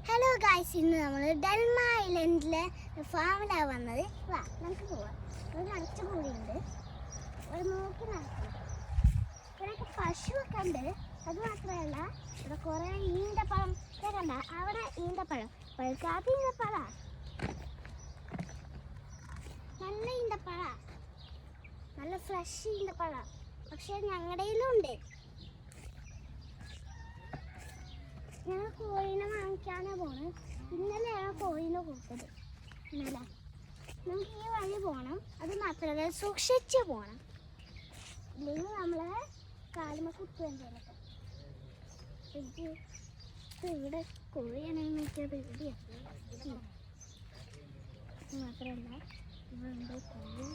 Hello guys, ഇന്ന് നമ്മൾ ഡൽമ ഐലൻഡിലെ ഫാമിലാണ് വന്നത്. വാ നമുക്ക് പോവാം. ഇവിടെ നിറച്ച് കൂടിയുണ്ട്, ഇവിടെ നോക്കി നടക്കണം. ഇവിടെയൊക്കെ പശുവൊക്കെ ഉണ്ട്. അത് മാത്രമല്ല ഇവിടെ കുറേ ഈന്തപ്പഴം കണ്ട, അവിടെ ഈന്തപ്പഴം, പഴുക്കാത്ത ഈന്തപ്പഴ, നല്ല ഈന്തപ്പഴ, നല്ല ഫ്രഷ് ഈന്തപ്പഴ. പക്ഷെ ഞങ്ങളുടെ ഉണ്ട്. ഞങ്ങൾ കോഴിനെ വാങ്ങിക്കാനാണ് പോണത്. ഇന്നലെയാണ് കോഴിനെ കൊടുത്തത്. ഇന്നലെ നമുക്ക് ഈ വഴി പോകണം. അത് മാത്രമല്ല സൂക്ഷിച്ച് പോകണം, ഇല്ലെങ്കിൽ നമ്മളെ കാലുമ കുത്തുവെന്തേലൊക്കെ. ഇവിടെ കോഴിയാണെങ്കിൽ നോക്കിയത് ഇവിടെയാണ്. മാത്രമല്ല ഇവിടെ ഉണ്ട് കോഴി.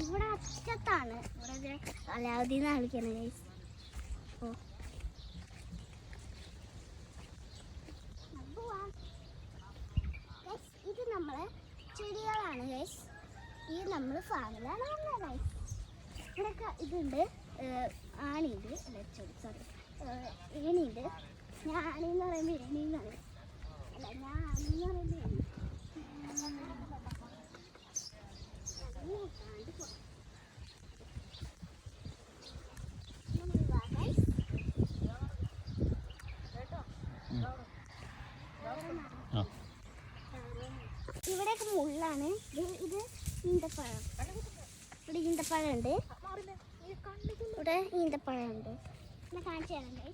ഇവിടെ അറ്റത്താണ്. ഇവിടെ അലാവുദ്ദീനെ കളിക്കുന്നത് ഗൈസ്. ഇത് നമ്മളെ ചെടികളാണ് ഗൈസ്. ഈ നമ്മൾ ഫാമിലാണ് വന്നത് ഗൈസ്. ഇവിടെയൊക്കെ ഇതുണ്ട്, ആണിയുണ്ട്, സോറി ഏണിയുണ്ട്. ഞാൻ ആണിന്ന് പറയുമ്പോൾ ഏണിന്ന് പറയും, അല്ല ഞാൻ ആണെന്ന് പറയുമ്പോൾ ഏണി. ഇവിടെയൊക്കെ മുള്ളാണ്. ഇത് ഈന്തപ്പഴം. ഇവിടെ ഈന്തപ്പഴം ഉണ്ട്, ഇവിടെ ഈന്തപ്പഴം ഉണ്ട്. ഞാൻ കാണിച്ചു തരണ്ടേ.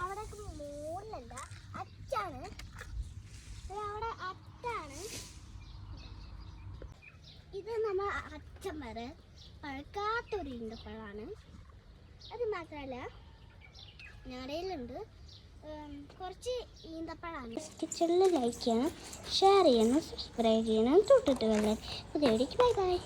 അവിടെയൊക്കെ മുകളിലല്ല, അറ്റാണ്. അവിടെ അറ്റാണ്. ഇത് നമ്മൾ അറ്റം വരെ പഴുക്കാത്തൊരു ഈന്തപ്പഴമാണ്. അത് മാത്രമല്ല ഞടയിലുണ്ട് കുറച്ച് ഈന്തപ്പഴമാണ്. കിച്ചണിൽ ലൈക്ക് ചെയ്യണം, ഷെയർ ചെയ്യണം, സബ്സ്ക്രൈബ് ചെയ്യണം, തൊട്ടിട്ട് വല്ലേ. പുതിയ വീഡിയോക്ക് ബൈ ബൈ.